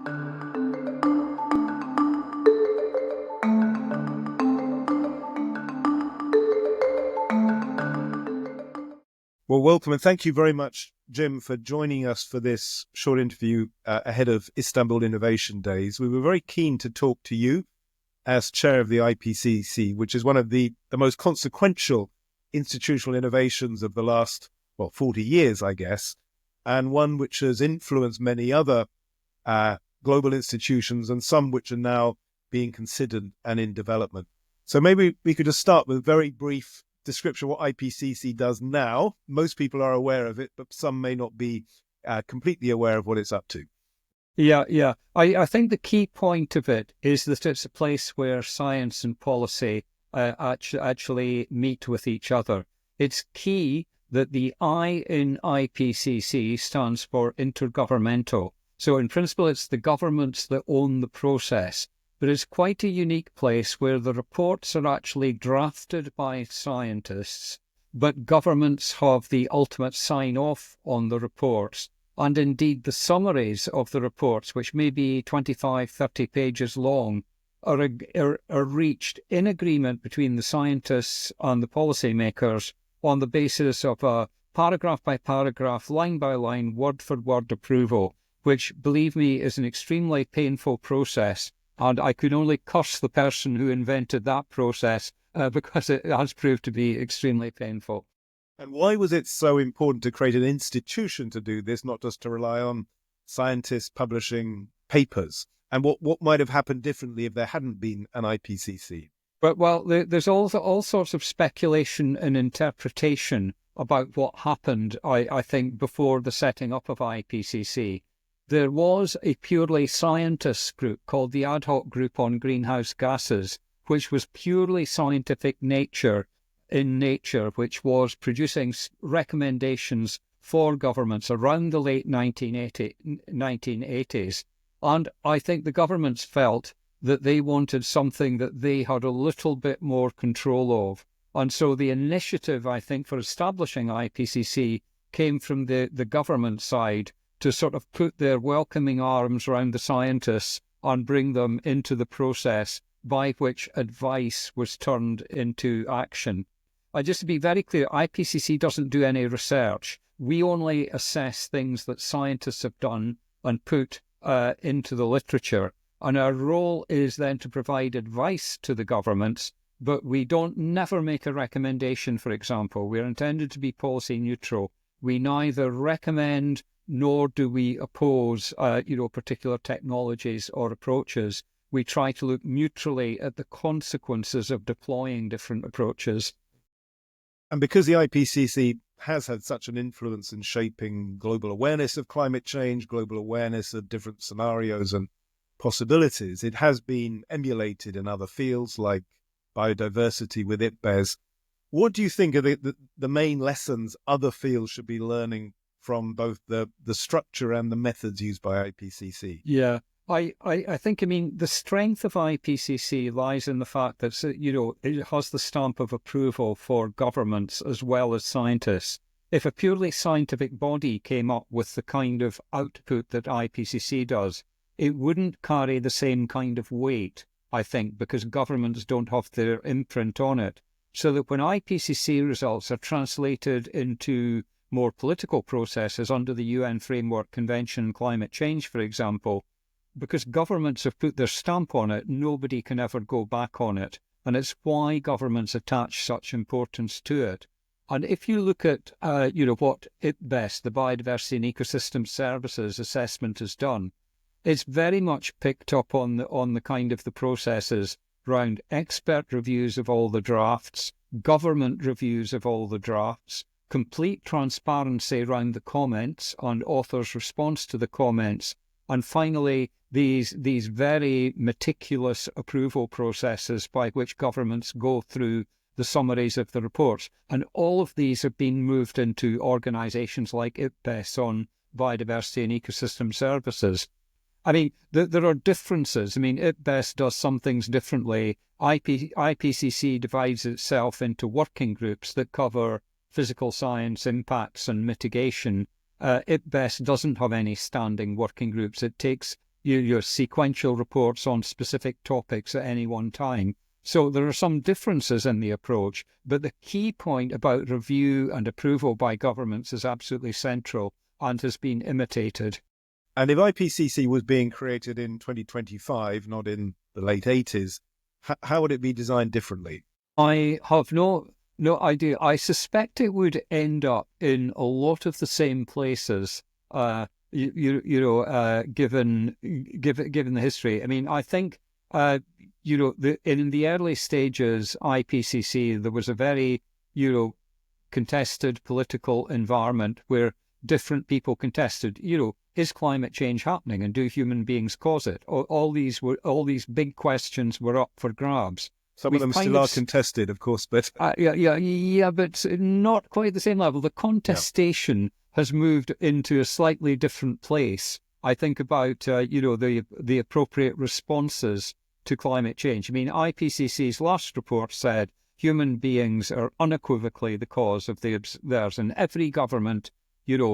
Well, welcome, and thank you very much, Jim, for joining us for this short interview ahead of Istanbul Innovation Days. We were very keen to talk to you as chair of the IPCC, which is one of the most consequential institutional innovations of the last, 40 years, I guess, and one which has influenced many other global institutions and some which are now being considered and in development. So maybe we could just start with a very brief description of what IPCC does now. Most people are aware of it, but some may not be completely aware of what it's up to. Yeah. I think the key point of it is that it's a place where science and policy actually meet with each other. It's key that the I in IPCC stands for intergovernmental. So in principle, it's the governments that own the process. But it's quite a unique place where the reports are actually drafted by scientists, but governments have the ultimate sign-off on the reports. And indeed, the summaries of the reports, which may be 25, 30 pages long, are reached in agreement between the scientists and the policymakers on the basis of a paragraph-by-paragraph, line-by-line, word-for-word approval, which, believe me, is an extremely painful process. And I could only curse the person who invented that process because it has proved to be extremely painful. And why was it so important to create an institution to do this, not just to rely on scientists publishing papers? And what might have happened differently if there hadn't been an IPCC? But there's also all sorts of speculation and interpretation about what happened, I think, before the setting up of IPCC. There was a purely scientist group called the Ad Hoc Group on Greenhouse Gases, which was purely scientific in nature, which was producing recommendations for governments around the late 1980s. And I think the governments felt that they wanted something that they had a little bit more control of. And so the initiative, I think, for establishing IPCC came from the government side, to sort of put their welcoming arms around the scientists and bring them into the process by which advice was turned into action. Just to be very clear, IPCC doesn't do any research. We only assess things that scientists have done and put into the literature. And our role is then to provide advice to the governments, but we never make a recommendation, for example. We're intended to be policy neutral. We neither recommend nor do we oppose, particular technologies or approaches. We try to look neutrally at the consequences of deploying different approaches. And because the IPCC has had such an influence in shaping global awareness of climate change, global awareness of different scenarios and possibilities, it has been emulated in other fields like biodiversity with IPBES. What do you think are the main lessons other fields should be learning from both the structure and the methods used by IPCC? Yeah, I think, the strength of IPCC lies in the fact that, it has the stamp of approval for governments as well as scientists. If a purely scientific body came up with the kind of output that IPCC does, it wouldn't carry the same kind of weight, I think, because governments don't have their imprint on it. So that when IPCC results are translated into more political processes under the UN Framework Convention on Climate Change, for example, because governments have put their stamp on it, nobody can ever go back on it. And it's why governments attach such importance to it. And if you look at, what IPBES, the Biodiversity and Ecosystem Services Assessment, has done, it's very much picked up on the kind of the processes around expert reviews of all the drafts, government reviews of all the drafts, complete transparency around the comments and authors' response to the comments, and finally these very meticulous approval processes by which governments go through the summaries of the reports. And all of these have been moved into organisations like IPBES on biodiversity and ecosystem services. There are differences. IPBES does some things differently. IPCC divides itself into working groups that cover physical science, impacts and mitigation. IPBES doesn't have any standing working groups. It takes, your sequential reports on specific topics at any one time. So there are some differences in the approach, but the key point about review and approval by governments is absolutely central and has been imitated. And if IPCC was being created in 2025, not in the late 80s, how would it be designed differently? I have no idea. I suspect it would end up in a lot of the same places, given the history. I mean, I think, in the early stages, IPCC, there was a very, contested political environment where different people contested, is climate change happening and do human beings cause it? All these big questions were up for grabs. Some of them still are contested, of course, but but not quite at the same level. The contestation has moved into a slightly different place. I think about the appropriate responses to climate change. I mean, IPCC's last report said human beings are unequivocally the cause of theirs, and every government,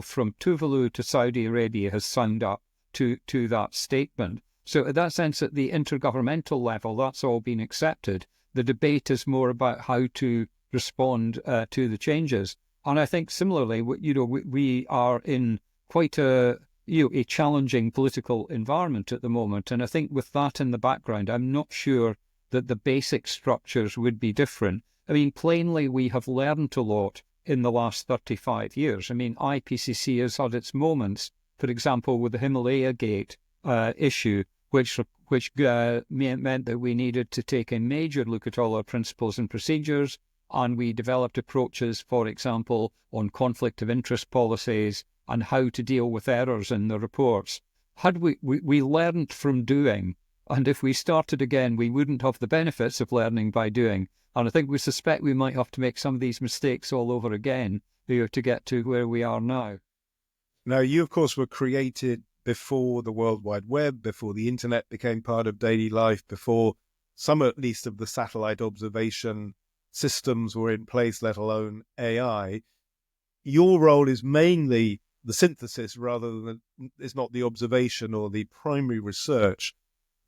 from Tuvalu to Saudi Arabia has signed up to that statement. So in that sense, at the intergovernmental level, that's all been accepted. The debate is more about how to respond to the changes. And I think similarly, we are in quite a challenging political environment at the moment. And I think with that in the background, I'm not sure that the basic structures would be different. I mean, plainly, we have learned a lot in the last 35 years. I mean, IPCC has had its moments, for example, with the Himalaya Gate issue, which meant that we needed to take a major look at all our principles and procedures, and we developed approaches, for example, on conflict of interest policies and how to deal with errors in the reports. Had we learned from doing, and if we started again, we wouldn't have the benefits of learning by doing. And I think we suspect we might have to make some of these mistakes all over again to get to where we are now. Now, you, of course, were created before the World Wide Web, before the internet became part of daily life, before some at least of the satellite observation systems were in place, let alone AI. Your role is mainly the synthesis rather than, it's not the observation or the primary research.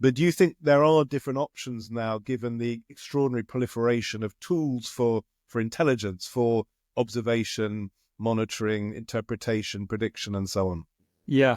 But do you think there are different options now, given the extraordinary proliferation of tools for intelligence, for observation, monitoring, interpretation, prediction, and so on? Yeah.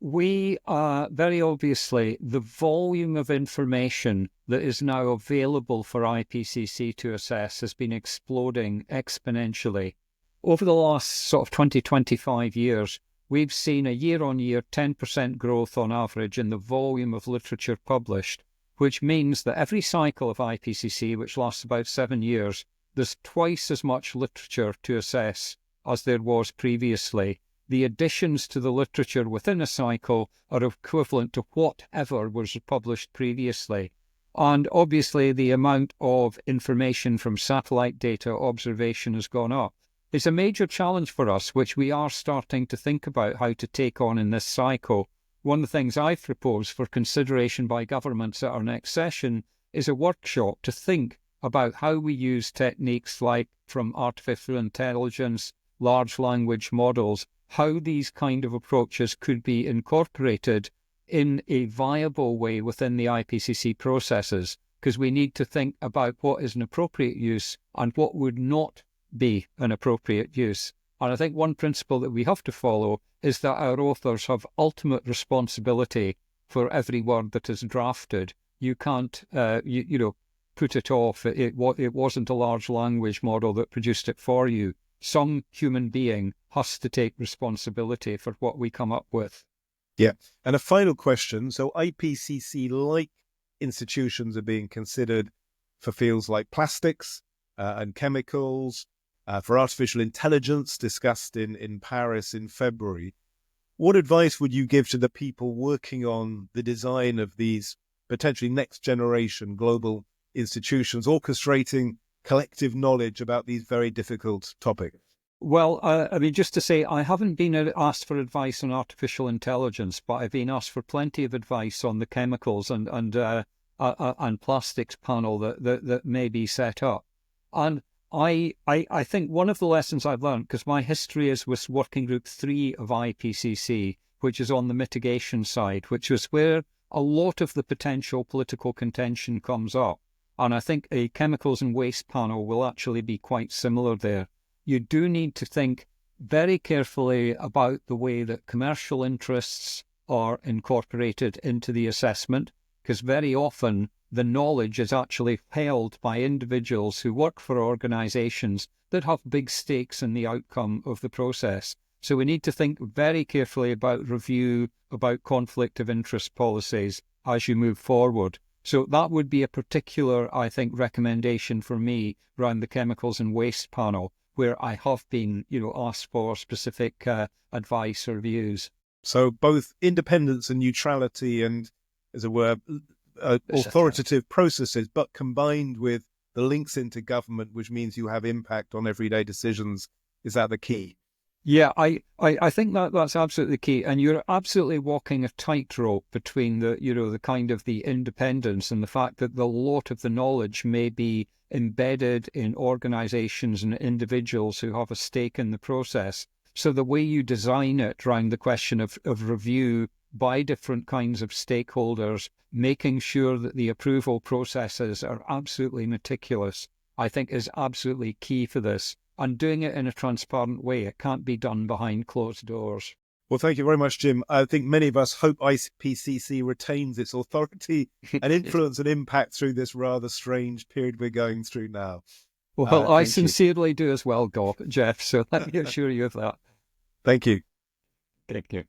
We are very obviously, the volume of information that is now available for IPCC to assess has been exploding exponentially. Over the last sort of 25 years, we've seen a year-on-year 10% growth on average in the volume of literature published, which means that every cycle of IPCC, which lasts about 7 years, there's twice as much literature to assess as there was previously. The additions to the literature within a cycle are equivalent to whatever was published previously. And obviously the amount of information from satellite data observation has gone up. It's a major challenge for us, which we are starting to think about how to take on in this cycle. One of the things I've proposed for consideration by governments at our next session is a workshop to think about how we use techniques like from artificial intelligence, large language models, how these kind of approaches could be incorporated in a viable way within the IPCC processes, because we need to think about what is an appropriate use and what would not be an appropriate use. And I think one principle that we have to follow is that our authors have ultimate responsibility for every word that is drafted. You can't, put it off. It wasn't a large language model that produced it for you. Some human being has to take responsibility for what we come up with. Yeah. And a final question. So IPCC-like institutions are being considered for fields like plastics and chemicals, for artificial intelligence discussed in Paris in February. What advice would you give to the people working on the design of these potentially next generation global institutions, orchestrating collective knowledge about these very difficult topics? Well, just to say, I haven't been asked for advice on artificial intelligence, but I've been asked for plenty of advice on the chemicals and plastics panel that may be set up. And I think one of the lessons I've learned, because my history is with Working Group 3 of IPCC, which is on the mitigation side, which is where a lot of the potential political contention comes up. And I think a chemicals and waste panel will actually be quite similar there. You do need to think very carefully about the way that commercial interests are incorporated into the assessment, because very often the knowledge is actually held by individuals who work for organisations that have big stakes in the outcome of the process. So we need to think very carefully about review, about conflict of interest policies as you move forward. So that would be a particular, I think, recommendation for me around the chemicals and waste panel, where I have been, asked for specific advice or views. So both independence and neutrality and, as it were, authoritative processes, but combined with the links into government, which means you have impact on everyday decisions. Is that the key? Yeah, I think that's absolutely key. And you're absolutely walking a tightrope between the kind of the independence and the fact that the lot of the knowledge may be embedded in organizations and individuals who have a stake in the process. So the way you design it around the question of review by different kinds of stakeholders, making sure that the approval processes are absolutely meticulous, I think is absolutely key for this. And doing it in a transparent way. It can't be done behind closed doors. Well, thank you very much, Jim. I think many of us hope IPCC retains its authority and influence and impact through this rather strange period we're going through now. Well, I sincerely do as well, Geoff, so let me assure you of that. Thank you. Thank you.